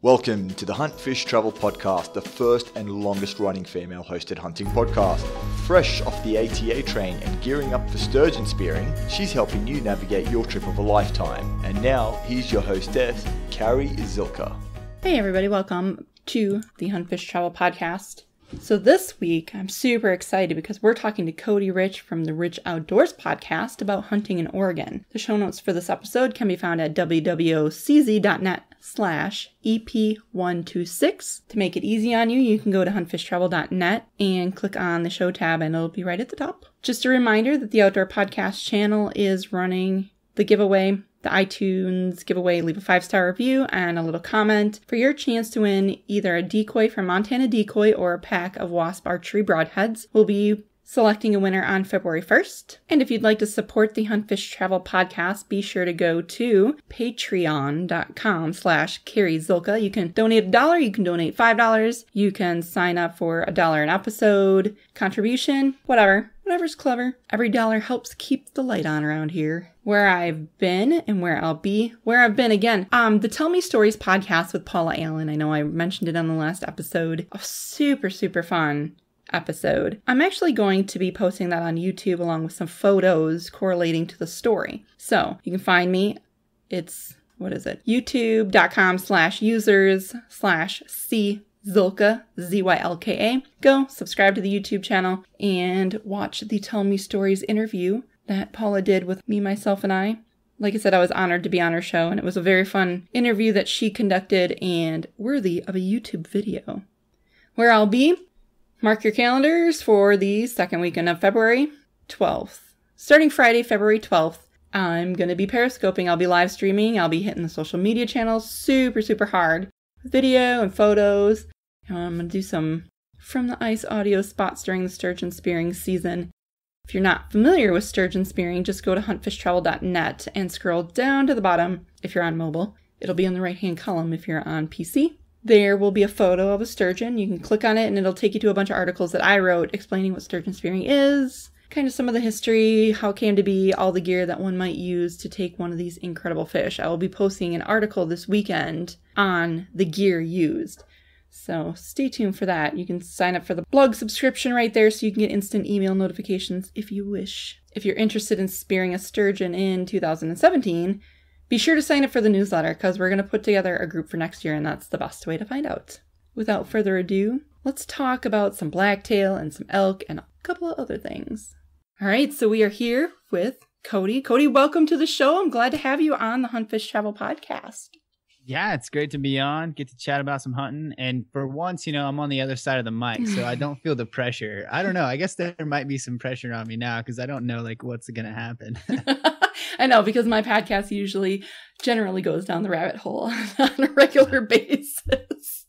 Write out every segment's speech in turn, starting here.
Welcome to the Hunt, Fish, Travel podcast, the first and longest running female hosted hunting podcast. Fresh off the ATA train and gearing up for sturgeon spearing, she's helping you navigate your trip of a lifetime. And now, here's your hostess, Carrie Zilka. Hey everybody, welcome to the Hunt, Fish, Travel podcast. So this week, I'm super excited because we're talking to Cody Rich from the Rich Outdoors podcast about hunting in Oregon. The show notes for this episode can be found at www.cz.net/EP126. To make it easy on you, you can go to huntfishtravel.net and click on the show tab and it'll be right at the top. Just a reminder that the Outdoor Podcast channel is running the giveaway, the iTunes giveaway. Leave a 5-star review and a little comment for your chance to win either a decoy from Montana Decoy or a pack of Wasp Archery Broadheads. We'll be selecting a winner on February 1st. And if you'd like to support the Hunt, Fish, Travel podcast, be sure to go to patreon.com/Carrie Zilka. You can donate $1, you can donate $5, you can sign up for $1 an episode, contribution, whatever's clever. Every dollar helps keep the light on around here. Where I've been and where I'll be. Where I've been again. The Tell Me Stories podcast with Paula Allen. I know I mentioned it on the last episode. A super, super fun episode. I'm actually going to be posting that on YouTube along with some photos correlating to the story. So you can find me. It's, youtube.com/users/C Zilka, ZYLKA. Go subscribe to the YouTube channel and watch the Tell Me Stories interview that Paula did with me, myself, and I. Like I said, I was honored to be on her show, and it was a very fun interview that she conducted and worthy of a YouTube video. Where I'll be, mark your calendars for the second weekend of February 12th. Starting Friday, February 12th, I'm going to be periscoping. I'll be live streaming. I'll be hitting the social media channels super, super hard. Video and photos. I'm going to do some from the ice audio spots during the sturgeon spearing season. If you're not familiar with sturgeon spearing, just go to huntfishtravel.net and scroll down to the bottom if you're on mobile. It'll be in the right-hand column if you're on PC. There will be a photo of a sturgeon. You can click on it and it'll take you to a bunch of articles that I wrote explaining what sturgeon spearing is, kind of some of the history, how it came to be, all the gear that one might use to take one of these incredible fish. I will be posting an article this weekend on the gear used. So stay tuned for that. You can sign up for the blog subscription right there so you can get instant email notifications if you wish. If you're interested in spearing a sturgeon in 2017, be sure to sign up for the newsletter because we're going to put together a group for next year and that's the best way to find out. Without further ado, let's talk about some blacktail and some elk and a couple of other things. All right, so we are here with Cody. Cody, welcome to the show. I'm glad to have you on the Hunt, Fish, Travel podcast. Yeah, it's great to be on, get to chat about some hunting. And for once, I'm on the other side of the mic, so I don't feel the pressure. I don't know. I guess there might be some pressure on me now because I don't know what's going to happen. I know, because my podcast generally goes down the rabbit hole on a regular basis.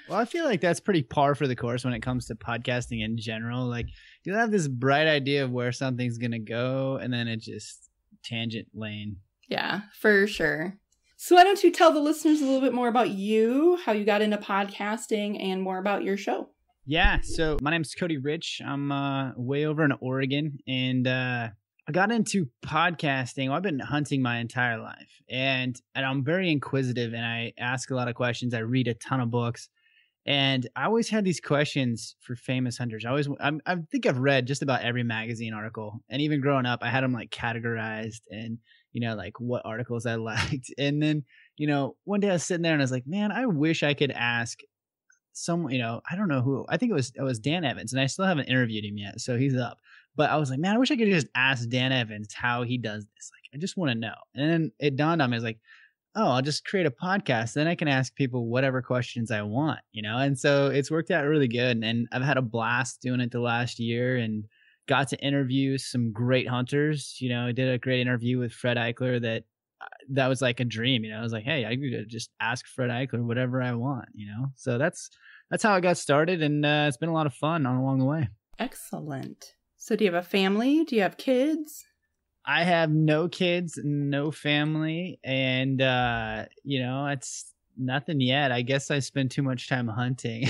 Well, I feel like that's pretty par for the course when it comes to podcasting in general. You'll have this bright idea of where something's going to go, and then it just tangent lane. Yeah, for sure. So why don't you tell the listeners a little bit more about you, how you got into podcasting, and more about your show? Yeah, so my name's Cody Rich. I'm way over in Oregon, and I got into podcasting. Well, I've been hunting my entire life, and I'm very inquisitive, and I ask a lot of questions. I read a ton of books, and I always had these questions for famous hunters. I think I've read just about every magazine article, and even growing up, I had them categorized and what articles I liked. And then, one day I was sitting there and I was like, man, I wish I could ask someone, I don't know who, I think it was Dan Evans, and I still haven't interviewed him yet. So he's up, but I was like, man, I wish I could just ask Dan Evans how he does this. I just want to know. And then it dawned on me, I was like, oh, I'll just create a podcast. Then I can ask people whatever questions I want, and so it's worked out really good. And I've had a blast doing it the last year and got to interview some great hunters. I did a great interview with Fred Eichler that was like a dream. I was like, hey, I could just ask Fred Eichler whatever I want, So that's how I got started, and it's been a lot of fun along the way. Excellent. So do you have a family? Do you have kids? I have no kids, no family, and it's nothing yet. I guess I spend too much time hunting.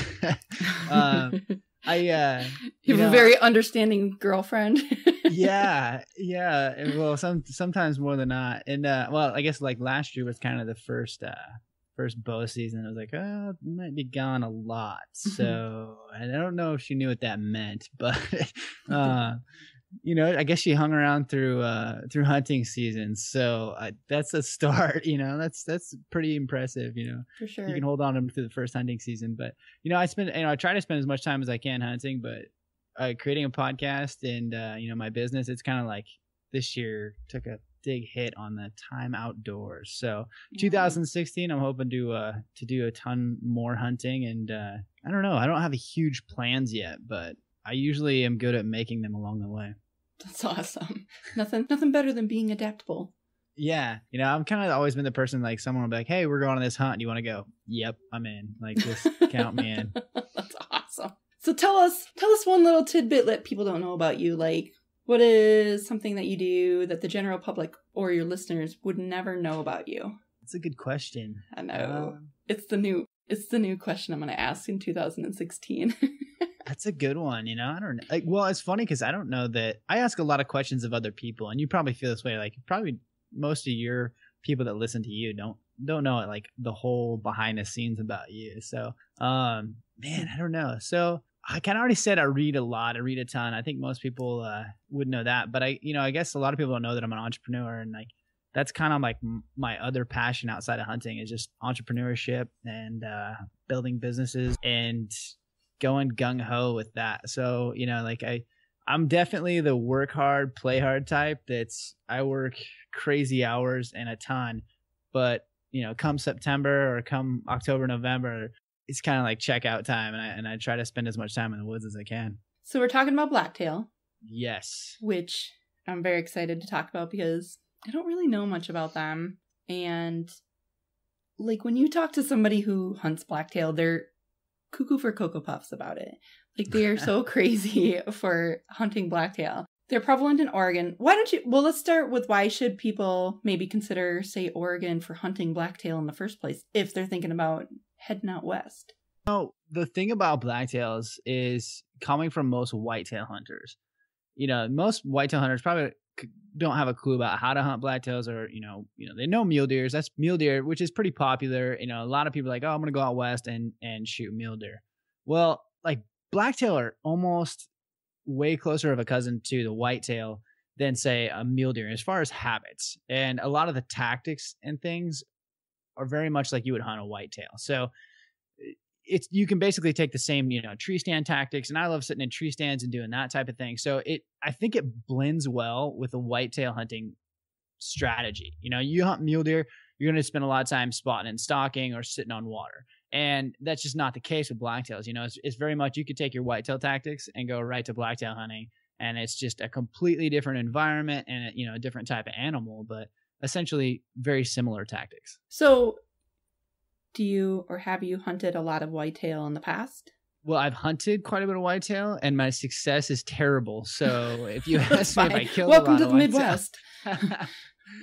You have a very understanding girlfriend. Yeah. Well, sometimes more than not. And I guess last year was kind of the first first bow season. I was like, oh, it might be gone a lot. So and I don't know if she knew what that meant, but I guess she hung around through hunting season. So that's a start. That's pretty impressive. For sure. You can hold on to them through the first hunting season. But I try to spend as much time as I can hunting, but creating a podcast and my business, it's kind of like this year took a big hit on the time outdoors. So 2016, I'm hoping to do a ton more hunting, and I don't know. I don't have huge plans yet, but I usually am good at making them along the way. That's awesome. Nothing better than being adaptable. Yeah. I'm kind of always been the person, like, someone will be like, hey, we're going on this hunt. Do you want to go? Yep, I'm in. Like, just count me in. That's awesome. So tell us one little tidbit that people don't know about you. Like, what is something that you do that the general public or your listeners would never know about you? That's a good question. I know. It's the new question I'm going to ask in 2016. That's a good one. I don't know. Well, it's funny because I don't know that I ask a lot of questions of other people, and you probably feel this way. Like, probably most of your people that listen to you don't know it, like the whole behind the scenes about you. So, man, I don't know. So I kind of already said I read a lot. I read a ton. I think most people would know that, but I guess a lot of people don't know that I'm an entrepreneur, and like that's kind of like my other passion outside of hunting is just entrepreneurship and building businesses and going gung-ho with that. So, I'm definitely the work hard, play hard type. I work crazy hours and a ton, but come September or come October, November, it's kind of like checkout time, and I try to spend as much time in the woods as I can. So we're talking about Blacktail. Yes. Which I'm very excited to talk about because I don't really know much about them. And like when you talk to somebody who hunts Blacktail, they're cuckoo for Cocoa Puffs about it. Like they are so crazy for hunting Blacktail. They're prevalent in Oregon. Let's start with why should people maybe consider, say, Oregon for hunting Blacktail in the first place if they're thinking about heading out west? The thing about Blacktails is coming from most whitetail hunters. Most whitetail hunters probably don't have a clue about how to hunt blacktails, or they know mule deers. That's mule deer, which is pretty popular. A lot of people are like, oh, I'm gonna go out west and shoot mule deer. Well, like blacktail are almost way closer of a cousin to the whitetail than say a mule deer as far as habits, and a lot of the tactics and things are very much like you would hunt a whitetail. So you can basically take the same, tree stand tactics, and I love sitting in tree stands and doing that type of thing. So I think it blends well with a whitetail hunting strategy. You hunt mule deer, you're going to spend a lot of time spotting and stalking or sitting on water. And that's just not the case with blacktails. It's very much, you could take your whitetail tactics and go right to blacktail hunting. And it's just a completely different environment and a different type of animal, but essentially very similar tactics. So do you or have you hunted a lot of whitetail in the past? Well, I've hunted quite a bit of whitetail, and my success is terrible. So if you ask me if I killed Welcome a lot to of the Midwest. whitetail.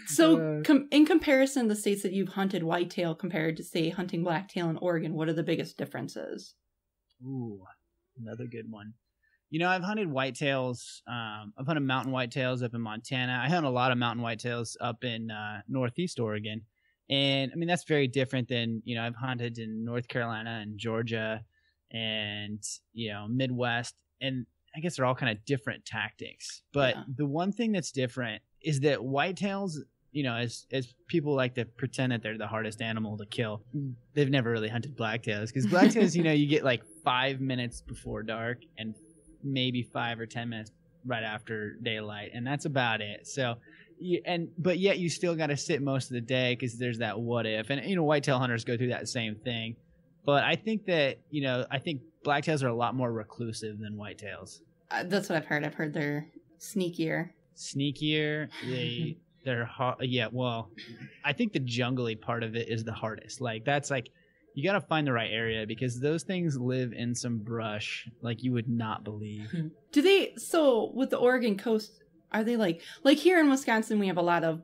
So in comparison, the states that you've hunted whitetail compared to, say, hunting blacktail in Oregon, what are the biggest differences? Ooh, another good one. I've hunted whitetails. I've hunted mountain whitetails up in Montana. I hunt a lot of mountain whitetails up in Northeast Oregon. And I mean, that's very different than, I've hunted in North Carolina and Georgia and, Midwest. And I guess they're all kind of different tactics. But the one thing that's different is that whitetails, as people like to pretend that they're the hardest animal to kill, they've never really hunted blacktails. Because blacktails, you get like 5 minutes before dark and maybe 5 or 10 minutes right after daylight. And that's about it. So, but yet you still got to sit most of the day because there's that what if. And, whitetail hunters go through that same thing. But I think that, I think blacktails are a lot more reclusive than whitetails. That's what I've heard. I've heard they're sneakier. They're hard. Yeah, well, I think the jungly part of it is the hardest. Like, that's like, you got to find the right area because those things live in some brush like you would not believe. So with the Oregon coast, are they like here in Wisconsin, we have a lot of,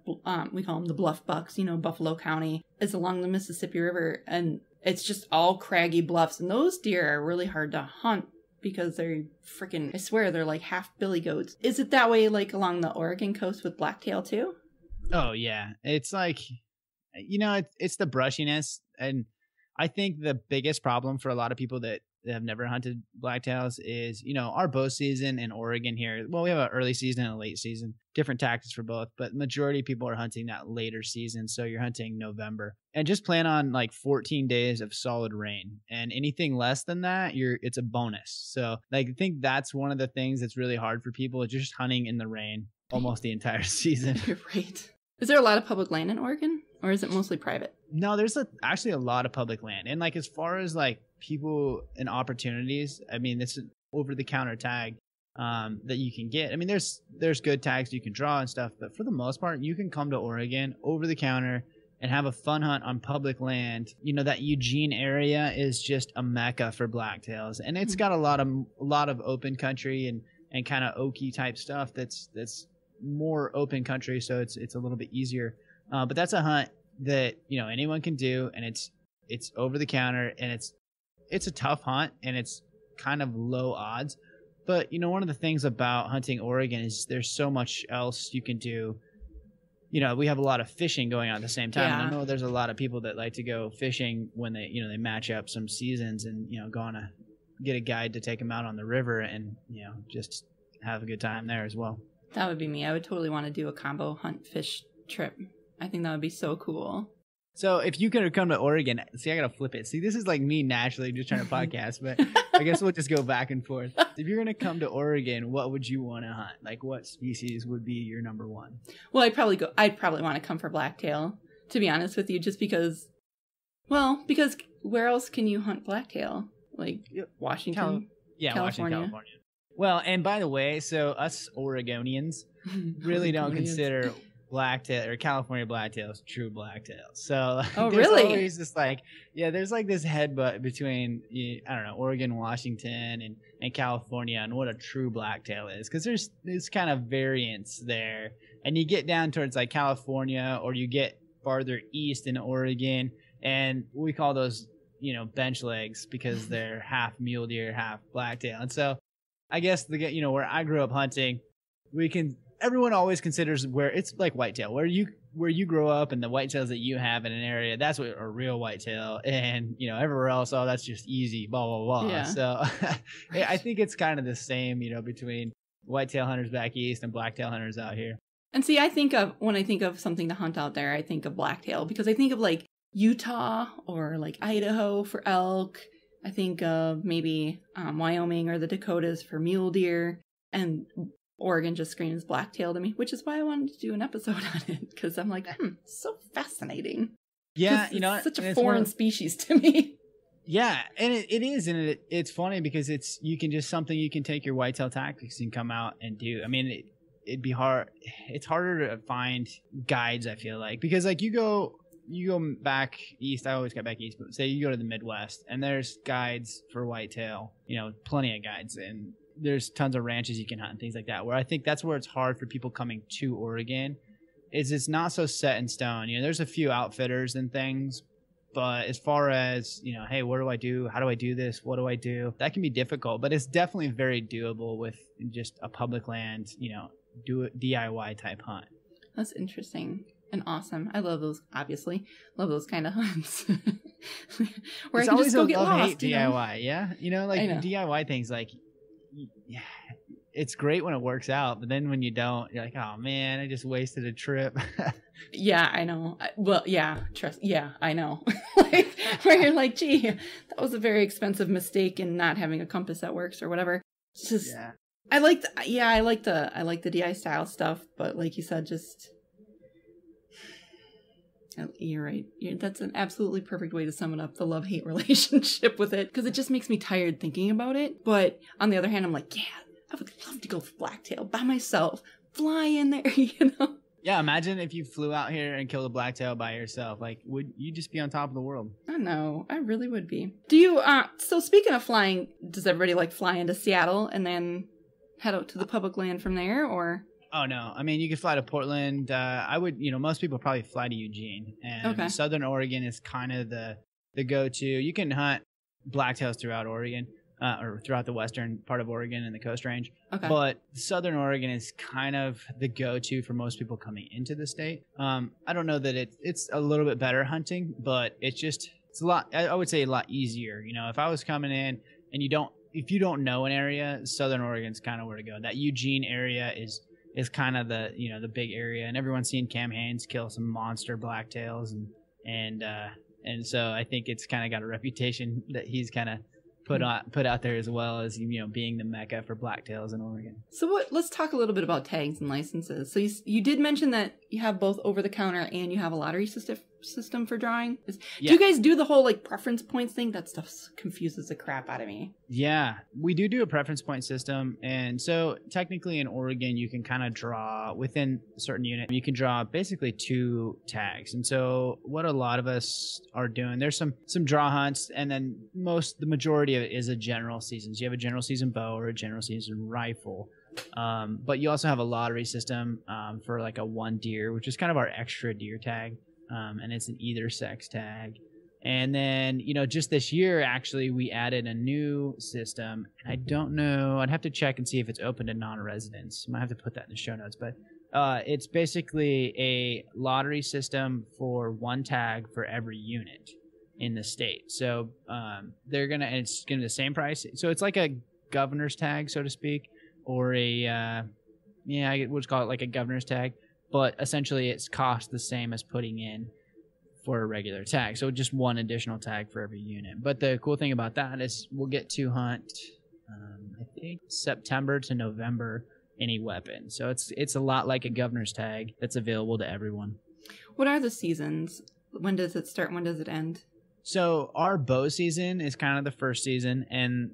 we call them the bluff bucks, Buffalo County is along the Mississippi River, and it's just all craggy bluffs. And those deer are really hard to hunt because they're freaking, I swear, they're like half billy goats. Is it that way like along the Oregon coast with blacktail too? Oh, yeah. It's like, It's the brushiness. And I think the biggest problem for a lot of people that have never hunted blacktails is, our bow season in Oregon here. Well, we have an early season and a late season, different tactics for both, but majority of people are hunting that later season. So you're hunting November and just plan on like 14 days of solid rain, and anything less than that, it's a bonus. So like, I think that's one of the things that's really hard for people is just hunting in the rain almost the entire season. You're right. Is there a lot of public land in Oregon, or is it mostly private? No, there's actually a lot of public land. And like, as far as like people and opportunities, I mean, this is over the counter tag that you can get. I mean, there's good tags you can draw and stuff, but for the most part, you can come to Oregon over the counter and have a fun hunt on public land. That Eugene area is just a mecca for blacktails, and it's got a lot of open country and kind of oaky type stuff that's more open country, so it's a little bit easier. But that's a hunt that anyone can do, and it's over the counter, and it's a tough hunt, and it's kind of low odds. But one of the things about hunting Oregon is there's so much else you can do. We have a lot of fishing going on at the same time. Yeah. And I know there's a lot of people that like to go fishing when they they match up some seasons and go on get a guide to take them out on the river and just have a good time there as well. That would be me. I would totally want to do a combo hunt fish trip. I think that would be so cool. So if you could come to Oregon, see, I got to flip it. See, this is like me naturally just trying to podcast, but I guess we'll just go back and forth. If you're going to come to Oregon, what would you want to hunt? Like, what species would be your number one? Well, I'd probably want to come for blacktail, to be honest with you, just because where else can you hunt blacktail? Like Washington? Washington, California. Well, and by the way, so us Oregonians really don't consider blacktail or California blacktails true blacktails. So there's always this there's like this headbutt between Oregon, Washington, and California and what a true blacktail is, because there's kind of variance there, and you get down towards like California or you get farther east in Oregon, and we call those bench legs because they're half mule deer, half blacktail. And so I guess where I grew up hunting, everyone always considers where it's like whitetail, where you grow up and the whitetails that you have in an area, that's what a real whitetail, and everywhere else, that's just easy, blah blah blah. Yeah. So I think it's kind of the same, between whitetail hunters back east and blacktail hunters out here. And see, when I think of something to hunt out there, I think of blacktail because I think of like Utah or like Idaho for elk. I think of maybe Wyoming or the Dakotas for mule deer, and Oregon just screams blacktail to me, which is why I wanted to do an episode on it, because I'm like, so fascinating. Yeah, it's such a foreign species to me. Yeah, and it is, and it's funny because you can take your whitetail tactics and come out and do. I mean, it'd be hard. It's harder to find guides, I feel like, because like you go back east. I always got back east, but say you go to the Midwest and there's guides for whitetail, plenty of guides, and there's tons of ranches you can hunt and things like that, where I think that's where it's hard for people coming to Oregon is it's not so set in stone. There's a few outfitters and things, but as far as, hey, what do I do? How do I do this? What do I do? That can be difficult, but it's definitely very doable with just a public land, do a DIY type hunt. That's interesting and awesome. I love those, obviously. Love those kind of hunts. Where it's I can just go get lost. Hate DIY, yeah? DIY things like, yeah, it's great when it works out, but then when you don't, you're like, oh man, I just wasted a trip. Yeah, I know. I know. Where you're like, gee, that was a very expensive mistake in not having a compass that works or whatever. It's just, yeah. I like the DI style stuff, but like you said, just, you're right. That's an absolutely perfect way to sum it up, the love-hate relationship with it, because it just makes me tired thinking about it. But on the other hand, I'm like, yeah, I would love to go for blacktail by myself, fly in there, Yeah, imagine if you flew out here and killed a blacktail by yourself. Like, would you just be on top of the world? I know, I really would be. Do you, so speaking of flying, does everybody like fly into Seattle and then head out to the public land from there, or? Oh, no. I mean, you could fly to Portland. I would, most people probably fly to Eugene. And Southern Oregon is kind of the go-to. You can hunt blacktails throughout Oregon. or throughout the western part of Oregon and the Coast Range. Okay. But Southern Oregon is kind of the go-to for most people coming into the state. I don't know that it's a little bit better hunting, but it's a lot. I would say a lot easier. You know, if I was coming in and if you don't know an area, Southern Oregon's kind of where to go. That Eugene area is kind of the big area, and everyone's seen Cam Haines kill some monster blacktails, and so I think it's kind of got a reputation that he's kind of put out there, as well as being the mecca for blacktails in Oregon. So let's talk a little bit about tags and licenses. So you did mention that you have both over the counter and you have a lottery system for drawing. Do you guys do the whole like preference points thing? That stuff confuses the crap out of me. Yeah, we do a preference point system. And so technically in Oregon, you can kind of draw within a certain unit. You can draw basically 2 tags. And so what a lot of us are doing, there's some draw hunts, and then the majority of it is a general season. So you have a general season bow or a general season rifle. But you also have a lottery system for like a 1 deer, which is kind of our extra deer tag. And it's an either sex tag. And then, just this year, actually, we added a new system. I don't know. I'd have to check and see if it's open to non-residents. I might have to put that in the show notes. But it's basically a lottery system for 1 tag for every unit in the state. So it's going to be the same price. So it's like a governor's tag, so to speak, or we'll just call it like a governor's tag. But essentially, it's cost the same as putting in for a regular tag. So just 1 additional tag for every unit. But the cool thing about that is we'll get to hunt, I think, September to November, any weapon. So it's a lot like a governor's tag that's available to everyone. What are the seasons? When does it start? When does it end? So our bow season is kind of the first season, and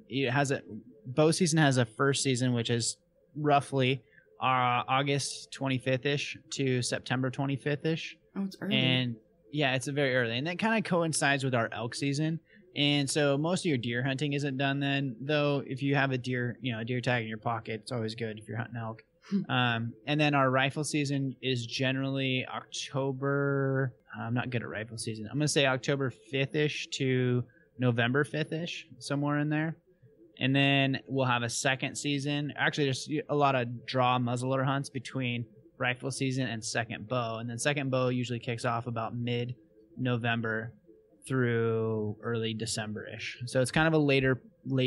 bow season has a first season, which is roughly August 25th-ish to September 25th-ish. Oh, it's early. And yeah, it's very early. And that kind of coincides with our elk season. And so most of your deer hunting isn't done then, though if you have a deer tag in your pocket, it's always good if you're hunting elk. And then our rifle season is generally October. I'm not good at rifle season. I'm going to say October 5th-ish to November 5th-ish, somewhere in there. And then we'll have a second season. Actually, there's a lot of draw muzzleloader hunts between rifle season and second bow. And then second bow usually kicks off about mid-November through early December-ish. So it's kind of a late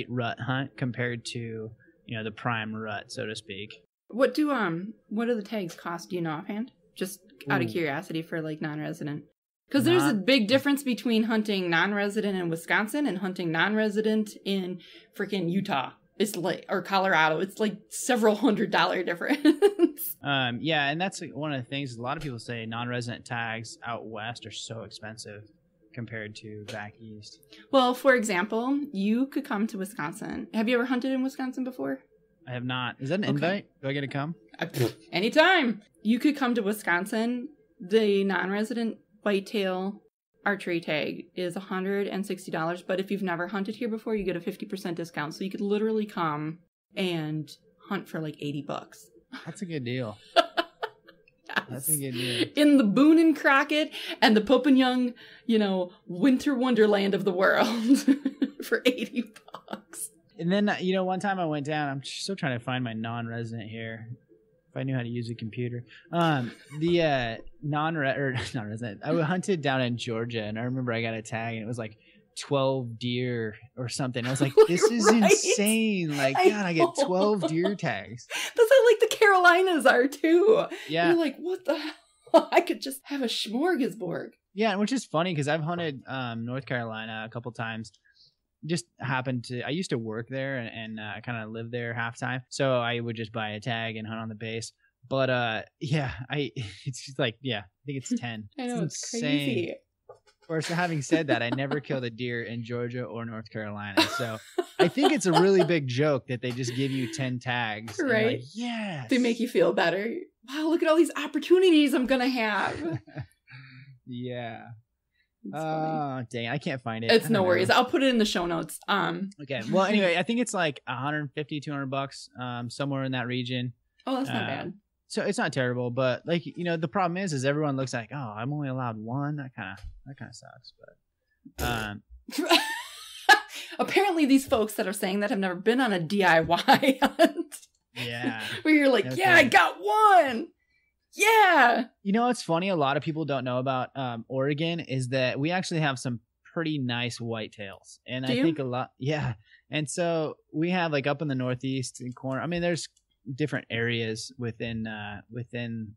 rut hunt compared to, the prime rut, so to speak. What do the tags cost? Do you know offhand? Just out of curiosity for like non-resident. Because there's a big difference between hunting non-resident in Wisconsin and hunting non-resident in freaking Utah. It's like, or Colorado. It's like several $100 difference. Yeah, and that's one of the things. A lot of people say non-resident tags out west are so expensive compared to back east. Well, for example, you could come to Wisconsin. Have you ever hunted in Wisconsin before? I have not. Is that an invite? Do I get to come? Anytime. You could come to Wisconsin. The non-resident whitetail archery tag is $160, but if you've never hunted here before, you get a 50% discount. So you could literally come and hunt for like $80. That's a good deal. Yes. That's a good deal. In the Boone and Crockett and the Pope and Young, winter wonderland of the world for $80. And then, one time I went down, I'm still trying to find my non-resident here. If I knew how to use a computer. The non-resident, I hunted down in Georgia, and I remember I got a tag, and it was like 12 deer or something. I was like, this is insane. Like, God, I get 12 deer tags. That's how like the Carolinas are too. Yeah. You're like, what the hell? I could just have a smorgasbord. Yeah, which is funny because I've hunted North Carolina a couple times. Just happened to, I used to work there and kind of live there half time. So I would just buy a tag and hunt on the base. But it's just like, I think it's 10. I know, it's crazy. Of course, having said that, I never killed a deer in Georgia or North Carolina. So I think it's a really big joke that they just give you 10 tags. Right. Like, yes. They make you feel better. Wow, look at all these opportunities I'm going to have. Yeah. Oh, dang. I can't find it. It's no worries. I'll put it in the show notes. Okay. Well, anyway, I think it's like $150, $200, somewhere in that region. Oh, that's not bad. So it's not terrible, but like, the problem is everyone looks like, oh, I'm only allowed one. That kind of sucks. But, Apparently these folks that are saying that have never been on a DIY hunt. Yeah. Where you're like, Okay. yeah, I got one. Yeah. You know what's funny? A lot of people don't know about Oregon is that we actually have some pretty nice whitetails. And Do I you? think a lot, yeah. And so we have like up in the Northeast corner. I mean, there's different areas within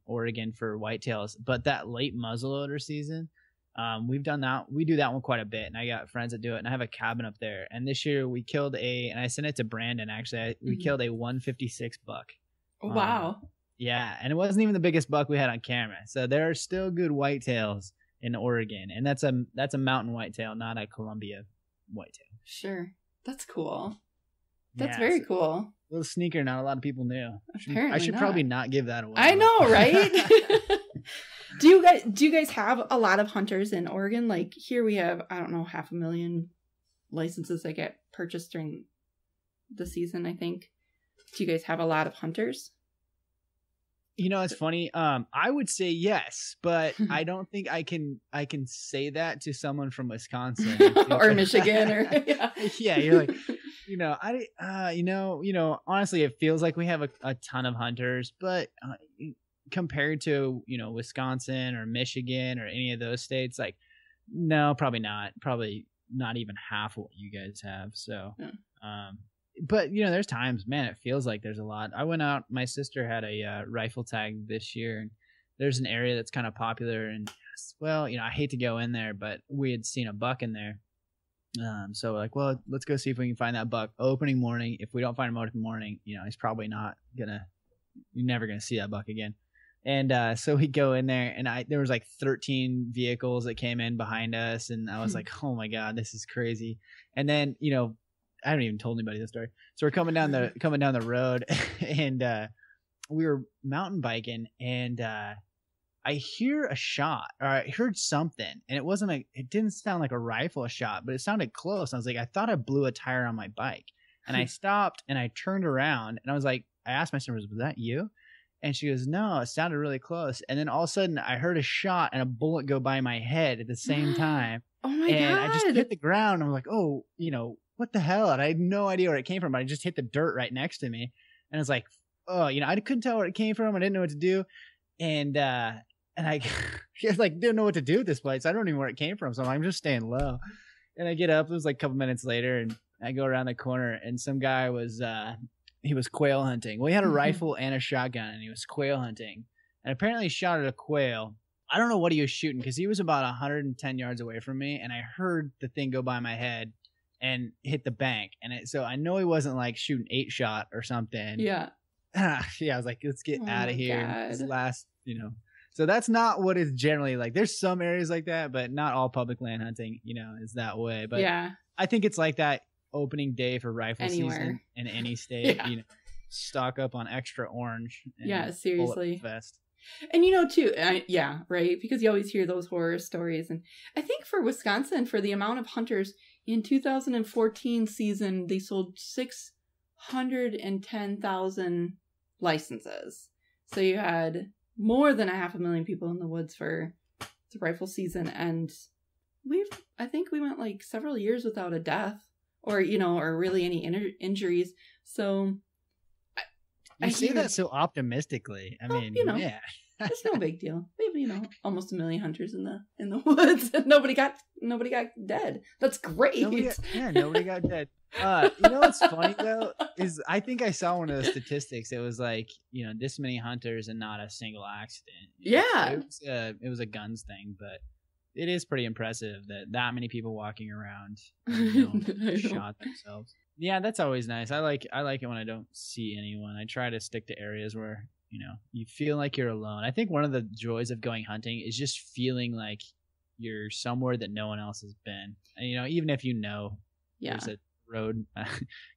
Oregon for whitetails, but that late muzzleloader season, we've done that. We do that one quite a bit, and I got friends that do it, and I have a cabin up there. And this year we killed and I sent it to Brandon actually. We killed a 156 buck. Wow. Yeah, and it wasn't even the biggest buck we had on camera. So there are still good whitetails in Oregon, and that's a mountain whitetail, not a Columbia whitetail. Sure. That's cool. That's Yeah, very so cool. little sneaker not a lot of people knew. Apparently I should not. probably not give that away. I know, right? Do you guys have a lot of hunters in Oregon? Like here we have, I don't know, 500,000 licenses that get purchased during the season, I think. Do you guys have a lot of hunters? You know, it's funny. I would say yes, but I don't think I can say that to someone from Wisconsin Or Michigan or yeah, you're like, honestly, it feels like we have a ton of hunters, but compared to, Wisconsin or Michigan or any of those states, like, no, probably not even half what you guys have. So, but there's times, man, it feels like there's a lot. I went out, my sister had a rifle tag this year, and there's an area that's kind of popular, and well, I hate to go in there, but we had seen a buck in there. So we're like, well, let's go see if we can find that buck opening morning. If we don't find him opening morning, he's probably you're never gonna see that buck again. And so we go in there, and there was like 13 vehicles that came in behind us, and I was like, oh my God, this is crazy. And then, I haven't even told anybody this story. So we're coming down the road, and we were mountain biking, and I hear a shot, or I heard something, and it didn't sound like a rifle shot, but it sounded close. I was like, I thought I blew a tire on my bike, and I stopped and I turned around, and I asked my sister, was that you? And she goes, no, it sounded really close. And then all of a sudden I heard a shot and a bullet go by my head at the same time. Oh my God. And I just hit the ground. I'm like, oh, what the hell? And I had no idea where it came from, but I just hit the dirt right next to me. And I was like, oh, I couldn't tell where it came from. I didn't know what to do. And I didn't know what to do with this place. I don't even know where it came from. So I'm just staying low. And I get up, it was like a couple minutes later, and I go around the corner, and some guy he was quail hunting. Well, he had a rifle and a shotgun, and he was quail hunting. And apparently he shot at a quail. I don't know what he was shooting, because he was about 110 yards away from me, and I heard the thing go by my head and hit the bank. And so I know he wasn't like shooting 8-shot or something. Yeah. Yeah, I was like, let's get out of here. God. This last, So that's not what it's generally like. There's some areas like that, but not all public land hunting, is that way. But yeah, I think it's like that opening day for rifle season in any state. Yeah. Stock up on extra orange. And seriously. Vest. And too, right? Because you always hear those horror stories. And I think for Wisconsin, for the amount of hunters in 2014 season, they sold 610,000 licenses. So you had more than 500,000 people in the woods for the rifle season. And I think we went like several years without a death or really any injuries. So I say that so optimistically. I mean, yeah. It's no big deal. Maybe, almost 1 million hunters in the woods and nobody got dead. That's great. Nobody got dead. What's funny though is I think I saw one of the statistics. It was like, this many hunters and not a single accident. Yeah. So it was a guns thing, but it is pretty impressive that many people walking around shot themselves. Yeah, that's always nice. I like it when I don't see anyone. I try to stick to areas where, you feel like you're alone. I think one of the joys of going hunting is just feeling like you're somewhere that no one else has been. And, even if there's a road a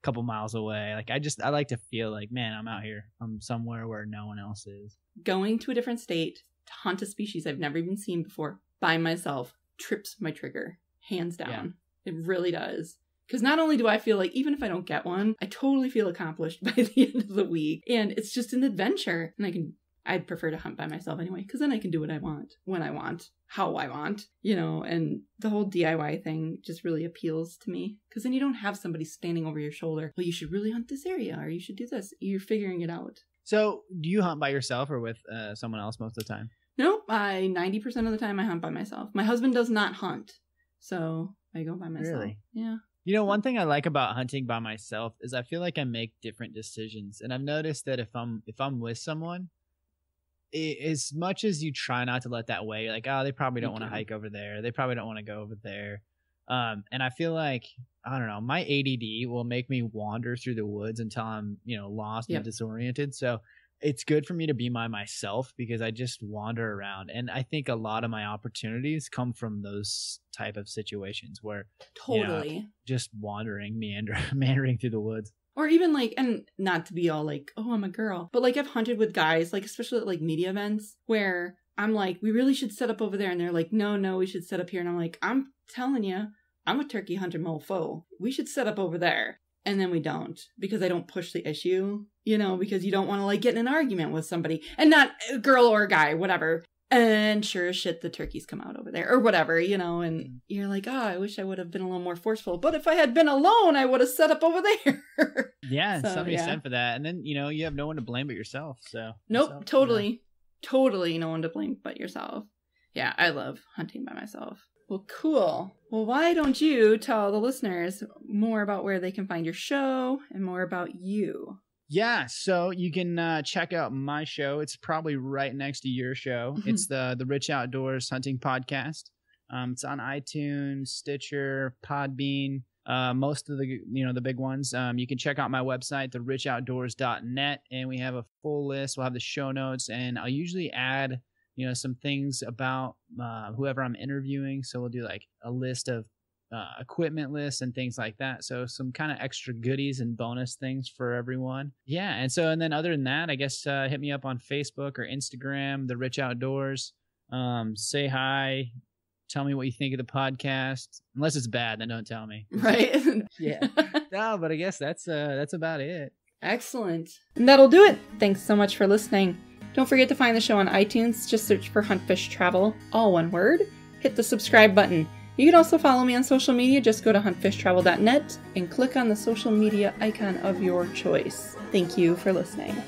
couple miles away. Like I like to feel like, man, I'm out here. I'm somewhere where no one else is. Going to a different state to hunt a species I've never even seen before by myself trips my trigger, hands down. Yeah. It really does. Because not only do I feel like, even if I don't get one, I totally feel accomplished by the end of the week. And it's just an adventure. And I'd prefer to hunt by myself anyway, because then I can do what I want, when I want, how I want, and the whole DIY thing just really appeals to me, because then you don't have somebody standing over your shoulder. Well, you should really hunt this area, or you should do this. You're figuring it out. So do you hunt by yourself or with someone else most of the time? No, 90% of the time I hunt by myself. My husband does not hunt, so I go by myself. Really? Yeah. One thing I like about hunting by myself is I feel like I make different decisions. And I've noticed that if I'm with someone, as much as you try not to let that weigh, you're like, oh, they probably don't want to hike over there. They probably don't want to go over there. And I feel like, I don't know, my ADD will make me wander through the woods until I'm, lost and disoriented. So it's good for me to be by myself because I just wander around. And I think a lot of my opportunities come from those type of situations where just wandering, meandering through the woods. Or even and not to be all like, oh, I'm a girl, but I've hunted with guys, especially at media events where I'm like, we really should set up over there. And they're like, no, we should set up here. And I'm like, I'm telling you, I'm a turkey hunter mofo. We should set up over there. And then we don't, because I don't push the issue, because you don't want to get in an argument with somebody, and not a girl or a guy, whatever. And sure as shit, the turkeys come out over there or whatever, and you're like, oh, I wish I would have been a little more forceful. But if I had been alone, I would have set up over there. Yeah, so, somebody sent for that. And then, you have no one to blame but yourself. So nope, totally no one to blame but yourself. Yeah, I love hunting by myself. Well, cool. Well, why don't you tell the listeners more about where they can find your show and more about you? Yeah, so you can check out my show. It's probably right next to your show. Mm-hmm. It's the Rich Outdoors Hunting Podcast. It's on iTunes, Stitcher, Podbean, most of the the big ones. You can check out my website, therichoutdoors.net, and we have a full list. We'll have the show notes, and I'll usually add some things about whoever I'm interviewing. So we'll do a list of equipment lists and things like that. So some kind of extra goodies and bonus things for everyone. Yeah. And then other than that, I guess hit me up on Facebook or Instagram, The Rich Outdoors. Say hi. Tell me what you think of the podcast. Unless it's bad, then don't tell me. Right. Yeah. No, but I guess that's about it. Excellent. And that'll do it. Thanks so much for listening. Don't forget to find the show on iTunes. Just search for Hunt Fish Travel, all one word. Hit the subscribe button. You can also follow me on social media. Just go to huntfishtravel.net and click on the social media icon of your choice. Thank you for listening.